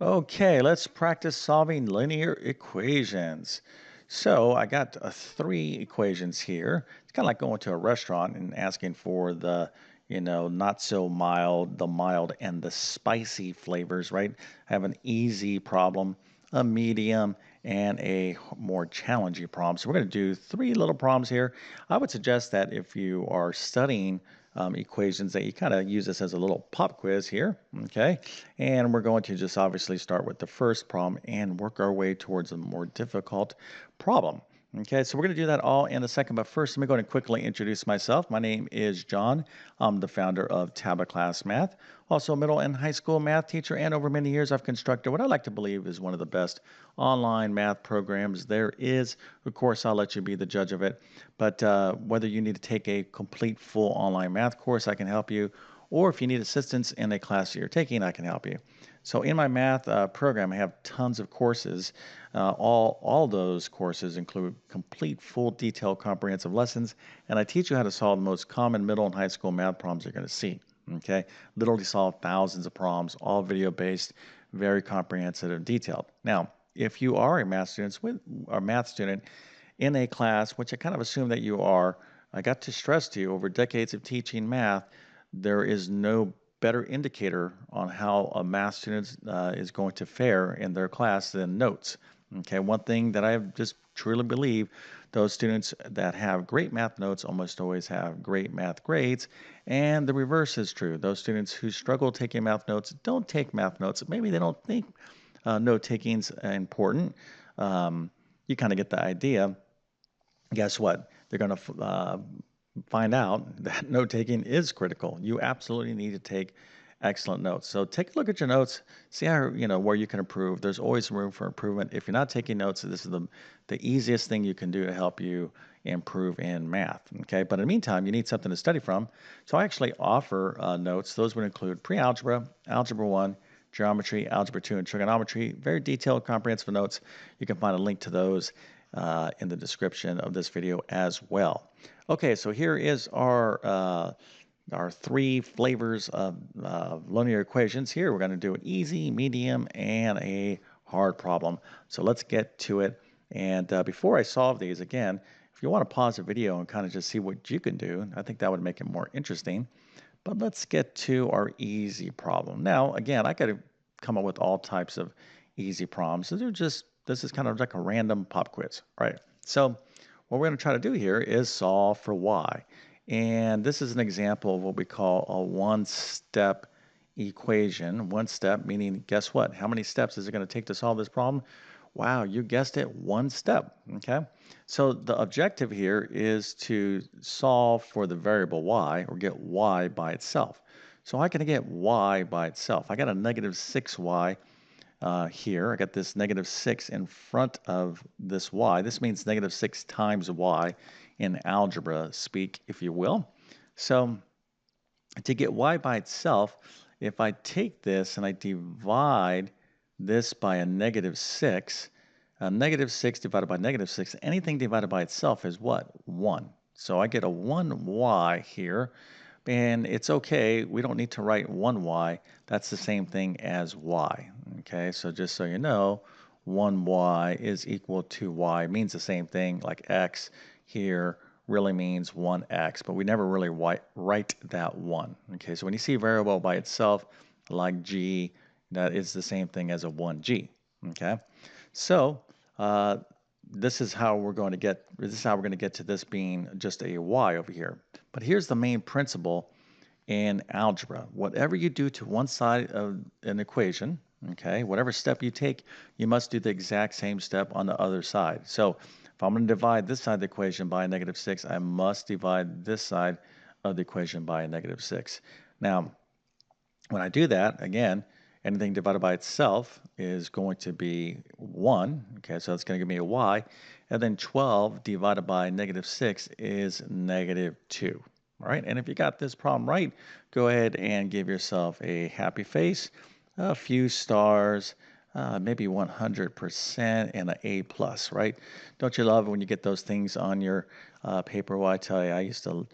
Okay, let's practice solving linear equations. So I got three equations here. It's kind of like going to a restaurant and asking for the, not so mild, the mild, and the spicy flavors, right? I have an easy problem, a medium, and a more challenging problem. So we're going to do three little problems here. I would suggest that if you are studying equations that you kind of use this as a little pop quiz here, okay? And we're going to just obviously start with the first problem and work our way towards a more difficult problem. Okay, so we're going to do that all in a second, but first let me go ahead and quickly introduce myself. My name is John. I'm the founder of TabletClass Math, also a middle and high school math teacher, and over many years I've constructed what I like to believe is one of the best online math programs there is. Of course, I'll let you be the judge of it, but whether you need to take a complete full online math course, I can help you, or if you need assistance in a class you're taking, I can help you. So in my math program, I have tons of courses. All those courses include complete, full, detailed, comprehensive lessons, and I teach you how to solve the most common middle and high school math problems you're going to see. Okay, literally solve thousands of problems, all video based, very comprehensive and detailed. Now, if you are a math student in a class, which I kind of assume that you are, I got to stress to you over decades of teaching math, there is no better indicator on how a math student is going to fare in their class than notes. Okay, one thing that I just truly believe, those students that have great math notes almost always have great math grades, and the reverse is true. Those students who struggle taking math notes don't take math notes. Maybe they don't think note taking's important. You kind of get the idea. Guess what? They're going to find out that note taking is critical. You absolutely need to take excellent notes. So take a look at your notes, see how where you can improve. There's always room for improvement. If you're not taking notes, this is the easiest thing you can do to help you improve in math. Okay, but in the meantime, you need something to study from. So I actually offer notes. Those would include pre-algebra, algebra 1, geometry, algebra 2, and trigonometry. Very detailed, comprehensive notes. You can find a link to those in the description of this video as well. Okay, so here is our three flavors of linear equations. Here we're going to do an easy, medium, and a hard problem. So let's get to it. And before I solve these, again, if you want to pause the video and kind of just see what you can do, I think that would make it more interesting. But let's get to our easy problem. Now, again, I got to come up with all types of easy problems. So this is kind of like a random pop quiz, right? So what we're going to try to do here is solve for y. And this is an example of what we call a one-step equation. One step meaning, guess what? How many steps is it going to take to solve this problem? Wow, you guessed it, one step, okay? So the objective here is to solve for the variable y, or get y by itself. So how can I get y by itself? I got a negative 6y here. I got this negative 6 in front of this y. This means negative 6 times y in algebra speak, if you will. So to get y by itself, if I take this and I divide this by a negative 6, negative 6 divided by negative 6, anything divided by itself is what? 1. So I get a 1y here, and it's okay. We don't need to write 1y. That's the same thing as y. Okay, so just so you know, 1y is equal to y. It means the same thing, like x here really means 1x, but we never really write that 1. Okay, so when you see a variable by itself, like g, that is the same thing as a 1g. Okay, so this is how we're going to get to this being just a y over here. But here's the main principle in algebra. Whatever you do to one side of an equation, okay, whatever step you take, you must do the exact same step on the other side. So if I'm going to divide this side of the equation by a negative 6, I must divide this side of the equation by a negative 6. Now, when I do that, again, anything divided by itself is going to be 1. Okay, so it's going to give me a y. And then 12 divided by negative 6 is negative 2. All right, and if you got this problem right, go ahead and give yourself a happy face, a few stars, maybe 100% and an A plus, right? Don't you love it when you get those things on your paper? Well, I tell you, I used to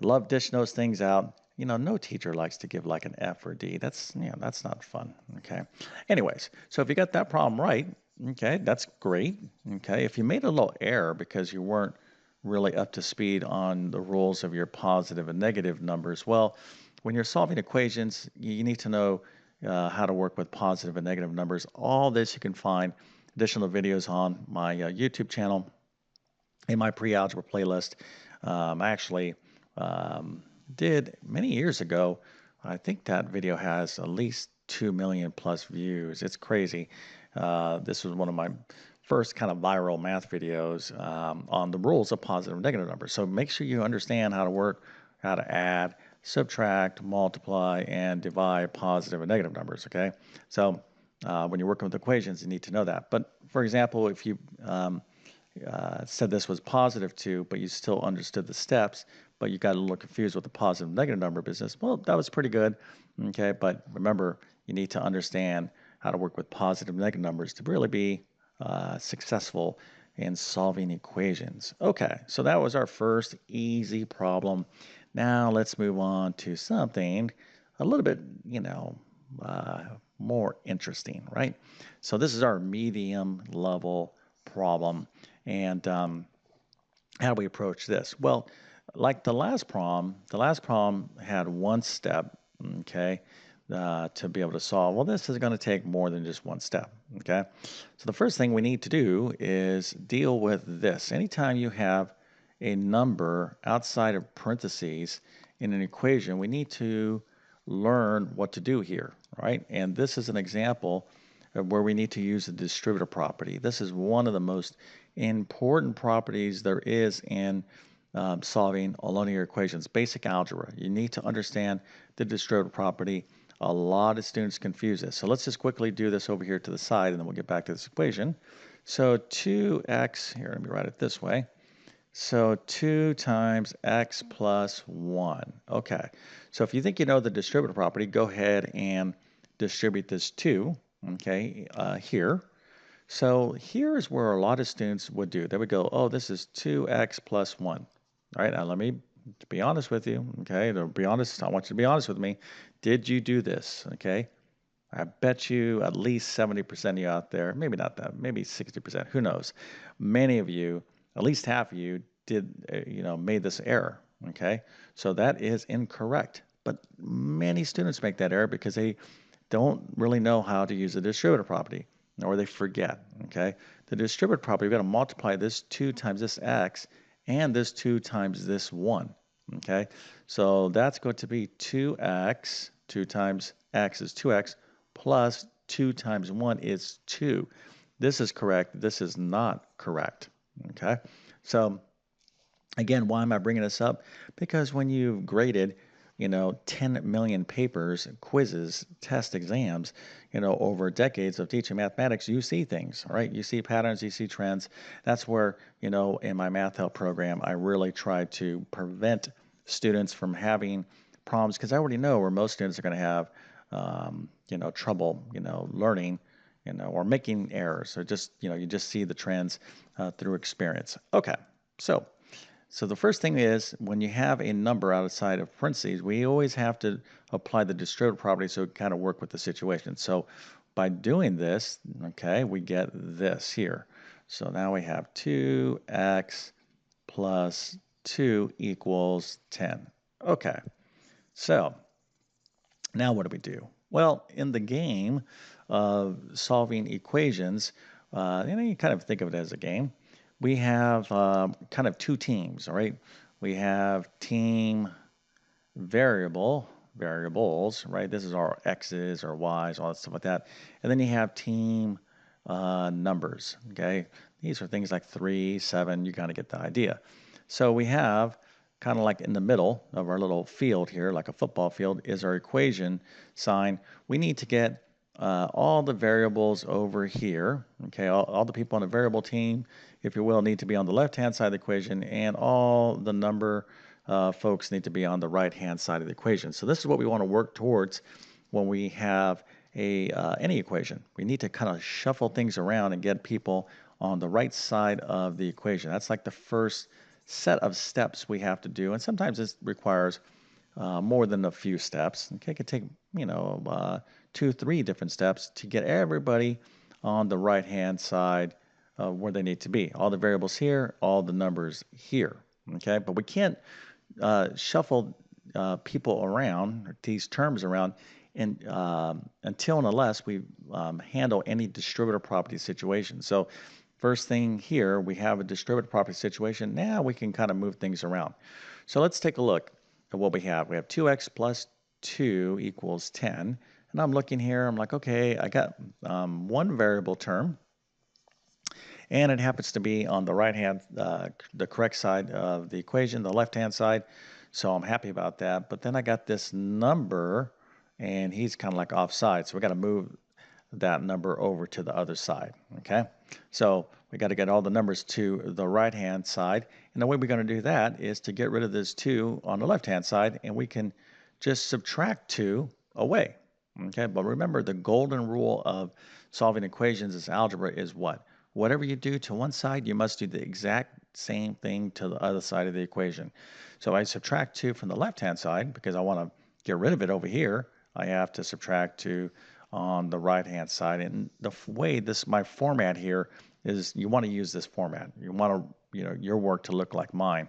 love dishing those things out. no teacher likes to give like an F or D. That's not fun. Okay. Anyways, so if you got that problem right, okay, that's great. Okay. If you made a little error because you weren't really up to speed on the rules of your positive and negative numbers, well, when you're solving equations, you need to know how to work with positive and negative numbers. All this you can find additional videos on my YouTube channel in my pre-algebra playlist. I actually um, did many years ago. I think that video has at least 2 million plus views. It's crazy. This was one of my first kind of viral math videos on the rules of positive and negative numbers. So make sure you understand how to work, how to add, subtract, multiply, and divide positive and negative numbers, okay? So when you're working with equations, you need to know that. But for example, if you said this was positive 2, but you still understood the steps, but you got a little confused with the positive and negative number business, well, that was pretty good. Okay, but remember, you need to understand how to work with positive and negative numbers to really be successful in solving equations. Okay, so that was our first easy problem. Now let's move on to something a little bit, uh, more interesting, right? So this is our medium level problem. And how do we approach this? Well, like the last problem had one step, okay, to be able to solve. Well, this is going to take more than just one step, okay? So the first thing we need to do is deal with this. Anytime you have a number outside of parentheses in an equation, we need to learn what to do here, right? And this is an example of where we need to use the distributive property. This is one of the most important properties there is in solving linear equations, basic algebra. You need to understand the distributive property. A lot of students confuse this. So let's just quickly do this over here to the side, and then we'll get back to this equation. So 2x, here, let me write it this way. So 2 times x plus 1. Okay, so if you think you know the distributive property, go ahead and distribute this 2, okay, here. So here's where a lot of students would do. They would go, oh, this is 2x plus 1. All right, now let me be honest with you, okay? To be honest, I want you to be honest with me. Did you do this, okay? I bet you at least 70% of you out there, maybe not that, maybe 60%, who knows? Many of you, at least half of you, did, made this error, okay? So that is incorrect. But many students make that error because they don't really know how to use the distributive property, or they forget, okay? The distributive property, we've got to multiply this 2 times this x and this 2 times this 1, okay? So that's going to be 2x, 2 times x is 2x, plus 2 times 1 is 2. This is correct. This is not correct, okay? So again, why am I bringing this up? Because when you've graded 10 million papers, quizzes, test exams, over decades of teaching mathematics, you see things, right? You see patterns, you see trends. That's where, in my math help program, I really try to prevent students from having problems because I already know where most students are going to have, trouble, learning, or making errors. So just, you just see the trends through experience. Okay, so the first thing is when you have a number outside of parentheses, we always have to apply the distributive property so it kind of work with the situation. So by doing this, okay, we get this here. So now we have 2x plus 2 equals 10. Okay, so now what do we do? Well, in the game of solving equations, you kind of think of it as a game. We have kind of two teams, all right? We have team variables, right? This is our x's or y's, all that stuff like that. And then you have team numbers, okay? These are things like 3, 7, you kind of get the idea. So we have kind of like in the middle of our little field here, like a football field, is our equation sign. We need to get all the variables over here, okay? All the people on the variable team, if you will, need to be on the left-hand side of the equation, and all the number folks need to be on the right-hand side of the equation. So this is what we want to work towards when we have any equation. We need to kind of shuffle things around and get people on the right side of the equation. That's like the first set of steps we have to do, and sometimes this requires more than a few steps. Okay, it could take, 2, 3 different steps to get everybody on the right-hand side where they need to be. All the variables here, all the numbers here. Okay, but we can't shuffle people around, these terms around, and until and unless we handle any distributive property situation. So first thing here, we have a distributive property situation. Now we can kind of move things around. So let's take a look at what we have. We have 2x plus 2 equals 10. And I'm looking here, I'm like, okay, I got one variable term, and it happens to be on the right hand, the correct side of the equation, the left hand side. So I'm happy about that. But then I got this number, and he's kind of like offside. So we got to move that number over to the other side. Okay, so we got to get all the numbers to the right hand side. And the way we're going to do that is to get rid of this 2 on the left hand side, and we can just subtract 2 away. Okay, but remember, the golden rule of solving equations as algebra is what? Whatever you do to one side, you must do the exact same thing to the other side of the equation. So I subtract 2 from the left-hand side because I want to get rid of it over here. I have to subtract 2 on the right-hand side. And the way my format here is, you want to use this format. You want to, your work to look like mine.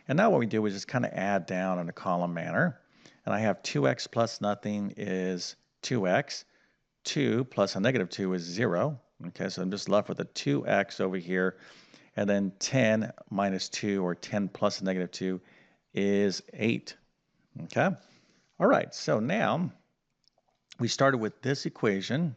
And now what we do is just kind of add down in a column manner. And I have 2x plus nothing is 2x. 2 plus a negative 2 is 0. Okay, so I'm just left with a 2x over here. And then 10 minus 2, or 10 plus a negative 2, is 8. Okay? All right, so now we started with this equation,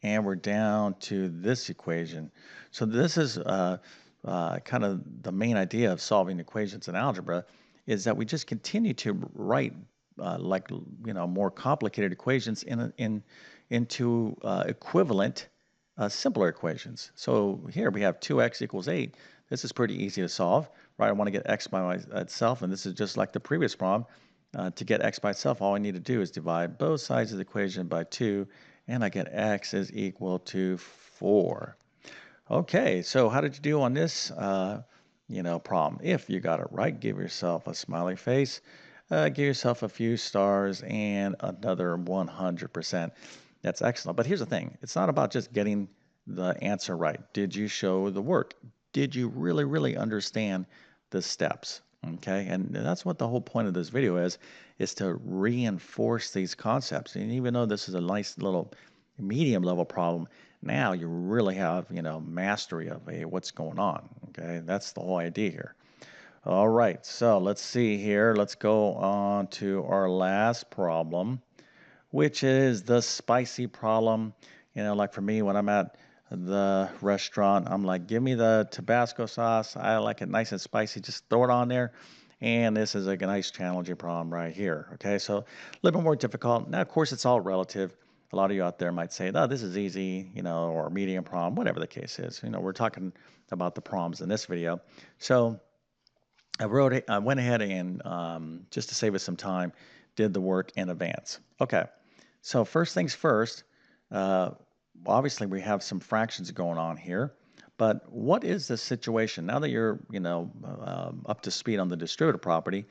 and we're down to this equation. So this is kind of the main idea of solving equations in algebra, is that we just continue to write more complicated equations into equivalent simpler equations. So here we have 2x equals 8. This is pretty easy to solve, right? I want to get x by itself, and this is just like the previous problem. To get x by itself, all I need to do is divide both sides of the equation by 2, and I get x is equal to 4. Okay, so how did you do on this problem? If you got it right, give yourself a smiley face, give yourself a few stars, and another 100%. That's excellent. But here's the thing. It's not about just getting the answer right. Did you show the work? Did you really, really understand the steps? Okay, and that's what the whole point of this video is to reinforce these concepts. And even though this is a nice little medium level problem, now you really have, mastery of what's going on. Okay, that's the whole idea here. All right, so let's see here. Let's go on to our last problem, which is the spicy problem. Like for me, when I'm at the restaurant, I'm like, give me the Tabasco sauce. I like it nice and spicy. Just throw it on there. And this is a nice challenging problem right here. Okay, so a little bit more difficult. Now, of course, it's all relative. A lot of you out there might say, oh, this is easy, or medium problem, whatever the case is. We're talking about the problems in this video. So I went ahead and, just to save us some time, did the work in advance. Okay, so first things first, obviously we have some fractions going on here, but what is the situation? Now that you're, up to speed on the distributive property,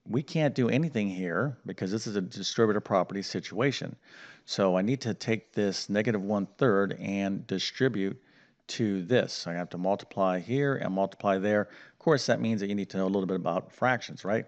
we can't do anything here because this is a distributive property situation. So I need to take this negative 1/3 and distribute to this. So I have to multiply here and multiply there. Of course, that means that you need to know a little bit about fractions, right?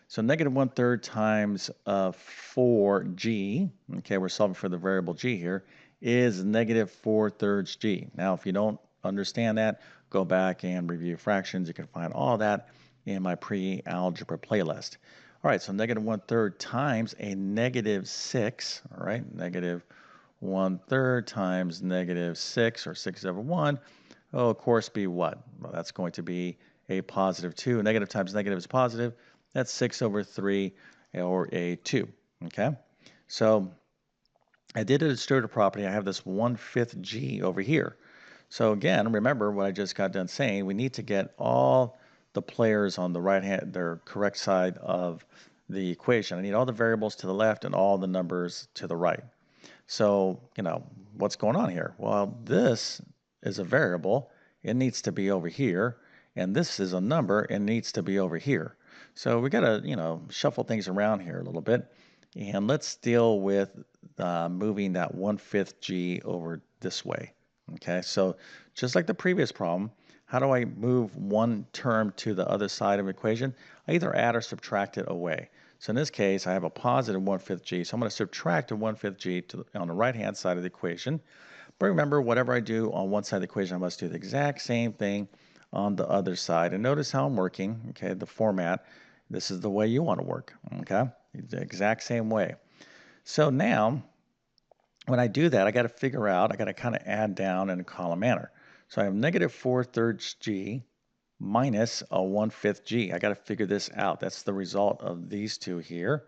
So negative 1/3 times 4g, okay, we're solving for the variable g here, is negative 4/3 g. Now, if you don't understand that, go back and review fractions. You can find all that in my pre-algebra playlist. All right, so negative 1/3 times a negative 6, all right, negative 1/3 times negative 6, or 6 over 1, will of course be what? Well, that's going to be a positive 2. Negative times negative is positive. That's 6 over 3, or a 2. Okay, so I did a distributive property. I have this 1/5 g over here. So again, remember what I just got done saying. We need to get all the players on the right hand, their correct side of the equation. I need all the variables to the left and all the numbers to the right. So, what's going on here? Well, this is a variable. It needs to be over here. And this is a number. It needs to be over here. So we got to, shuffle things around here a little bit. And let's deal with moving that 1/5 g over this way. Okay, so just like the previous problem, how do I move one term to the other side of the equation? I either add or subtract it away. So in this case, I have a positive 1/5 g, so I'm going to subtract a 1/5 g on the right-hand side of the equation. But remember, whatever I do on one side of the equation, I must do the exact same thing on the other side. And notice how I'm working, okay, the format. This is the way you want to work, okay? The exact same way. So now, when I do that, I got to figure out, I got to kind of add down in a column manner. So I have negative 4/3 g minus a 1/5 g. I got to figure this out. That's the result of these two here.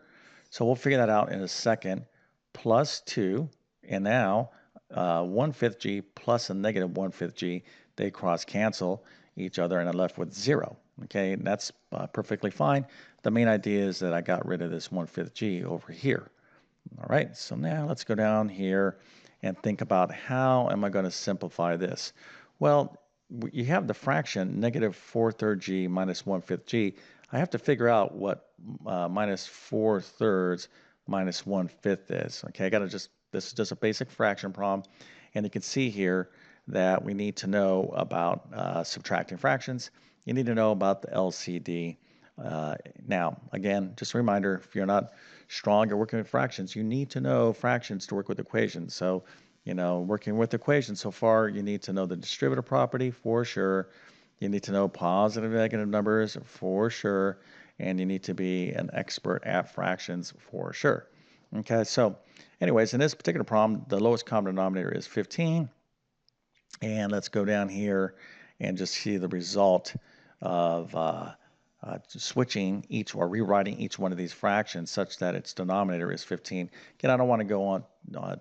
So we'll figure that out in a second. Plus 2, and now 1/5 g plus a negative 1/5 g, they cross cancel each other, and I'm left with 0. Okay, and that's perfectly fine. The main idea is that I got rid of this 1/5 g over here. All right, so now let's go down here and think about how am I going to simplify this? Well, you have the fraction negative 4/3 g minus 1/5 g. I have to figure out what minus 4/3 minus 1/5 is. Okay, this is just a basic fraction problem. And you can see here that we need to know about subtracting fractions. You need to know about the LCD. Now, again, just a reminder, if you're not strong at working with fractions, you need to know fractions to work with equations. So, working with equations so far, you need to know the distributive property for sure. You need to know positive and negative numbers for sure. And you need to be an expert at fractions for sure. Okay, so anyways, in this particular problem, the lowest common denominator is 15. And let's go down here and just see the result of switching each or rewriting each one of these fractions such that its denominator is 15. Again, I don't want to go on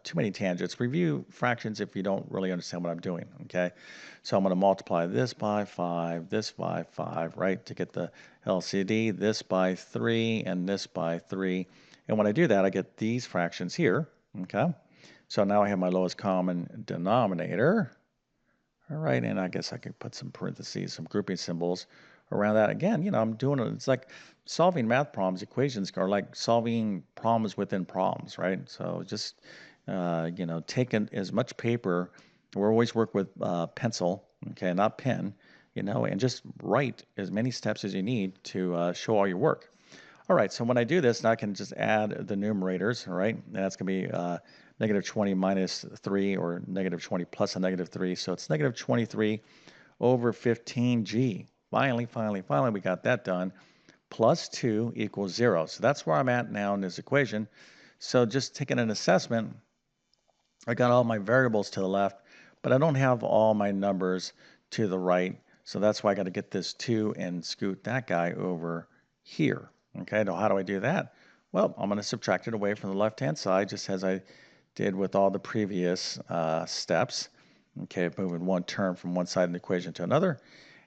too many tangents. Review fractions if you don't really understand what I'm doing, okay? So I'm going to multiply this by 5, right, to get the LCD, this by 3, and this by 3. And when I do that, I get these fractions here, okay? So now I have my lowest common denominator. All right, and I guess I could put some parentheses, some grouping symbols around that. Again, I'm doing it. It's like solving math problems. Equations are like solving problems within problems, right? So just, take as much paper. We always work with pencil, okay, not pen, and just write as many steps as you need to show all your work. All right, so when I do this, now I can just add the numerators, all right? And that's going to be negative 20 minus 3, or negative 20 plus a negative 3. So it's negative 23 over 15g. Finally, we got that done. Plus 2 equals 0. So that's where I'm at now in this equation. So just taking an assessment, I got all my variables to the left, but I don't have all my numbers to the right. So that's why I got to get this 2 and scoot that guy over here. Okay, now how do I do that? Well, I'm going to subtract it away from the left-hand side, just as I did with all the previous steps. Okay, moving one term from one side of the equation to another.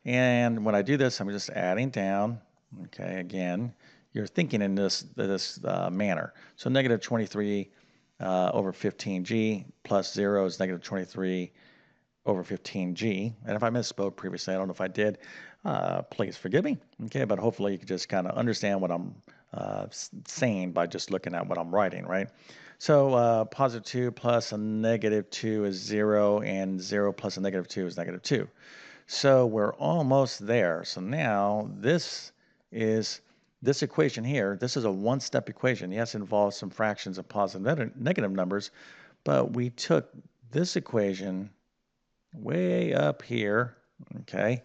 And when I do this, I'm just adding down. Okay, again, you're thinking in this manner. So negative 23 over 15g plus 0 is negative 23 over 15g. And if I misspoke previously, I don't know if I did, please forgive me. Okay, but hopefully you can just kind of understand what I'm saying by just looking at what I'm writing, right? So positive 2 plus a negative 2 is 0, and 0 plus a negative 2 is negative 2. So we're almost there. So now this equation here, this is a one-step equation. Yes, it involves some fractions of positive and negative numbers, but we took this equation way up here, okay,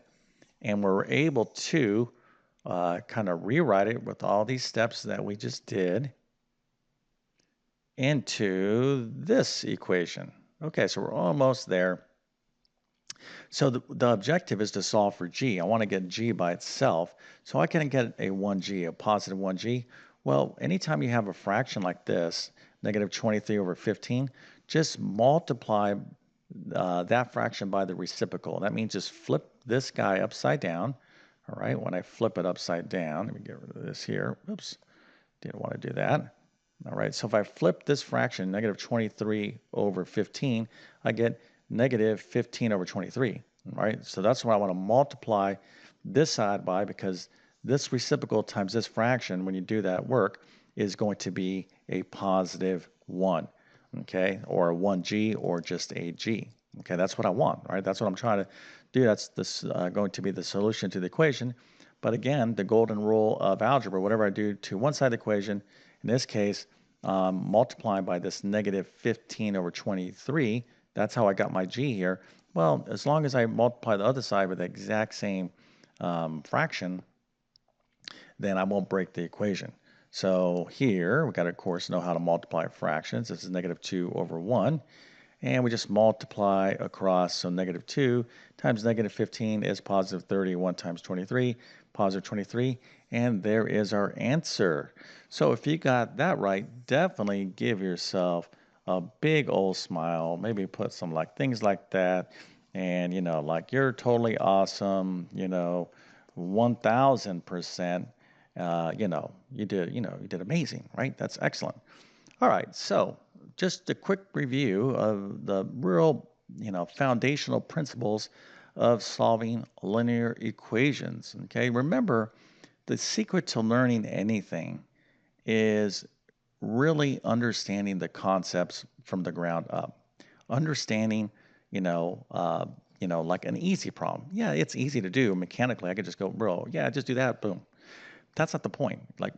and we're able to kind of rewrite it with all these steps that we just did into this equation. Okay, so we're almost there. So the objective is to solve for g. I want to get g by itself. So I can get a 1g, a positive 1g. Well, anytime you have a fraction like this, negative 23 over 15, just multiply that fraction by the reciprocal. That means just flip this guy upside down. All right, when I flip it upside down, let me get rid of this here. Oops, didn't want to do that. All right, so if I flip this fraction, negative 23 over 15, I get negative 15 over 23, right? So that's what I want to multiply this side by, because this reciprocal times this fraction, when you do that work, is going to be a positive 1, okay, or a 1g or just a g. Okay, that's what I want, right? That's what I'm trying to do. That's this going to be the solution to the equation. But again, the golden rule of algebra, whatever I do to one side of the equation, in this case, multiplying by this negative 15 over 23, that's how I got my g here. Well, as long as I multiply the other side with the exact same fraction, then I won't break the equation. So here, we got to, of course, know how to multiply fractions. This is negative 2 over 1. And we just multiply across, so negative 2 times negative 15 is positive 30. 1 times 23, positive 23. And there is our answer. So if you got that right, definitely give yourself a big old smile. Maybe put some like things like that. And, like you're totally awesome, 1000%. You did amazing, right? That's excellent. All right, so just a quick review of the real, foundational principles of solving linear equations. Okay, remember the secret to learning anything is really understanding the concepts from the ground up. Understanding, like an easy problem. Yeah, it's easy to do mechanically. I could just go, bro, yeah, just do that, boom. That's not the point. Like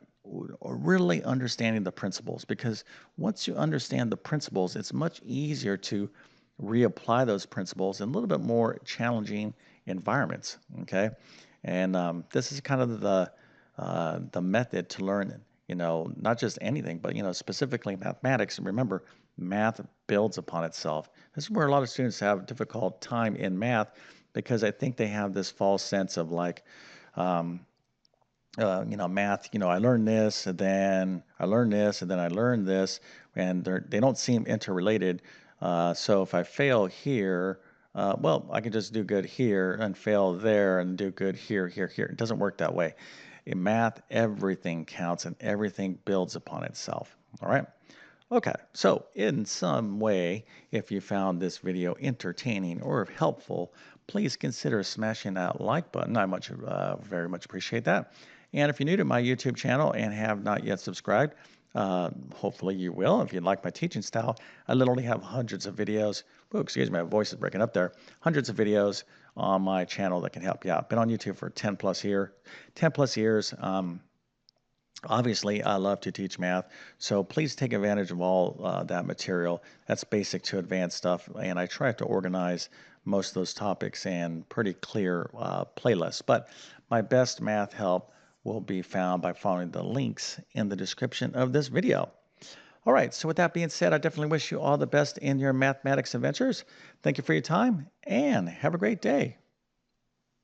really understanding the principles, because once you understand the principles, it's much easier to reapply those principles in a little bit more challenging environments. Okay, and this is kind of the method to learn. Not just anything, but specifically mathematics. And remember, math builds upon itself. This is where a lot of students have a difficult time in math because I think they have this false sense of like. Math, I learned this and then I learned this and then I learned this, and they don't seem interrelated. So if I fail here, well, I can just do good here and fail there and do good here, here, here. It doesn't work that way. In math, everything counts and everything builds upon itself. All right. Okay, so in some way, if you found this video entertaining or helpful, please consider smashing that like button. I very much appreciate that. And if you're new to my YouTube channel and have not yet subscribed, hopefully you will. If you like my teaching style, I literally have hundreds of videos. Oh, excuse me, my voice is breaking up there. Hundreds of videos on my channel that can help you out. Been on YouTube for 10 plus years. Obviously, I love to teach math, so please take advantage of all that material. That's basic to advanced stuff, and I try to organize most of those topics in pretty clear playlists. But my best math help will be found by following the links in the description of this video. All right, so with that being said, I definitely wish you all the best in your mathematics adventures. Thank you for your time, and have a great day.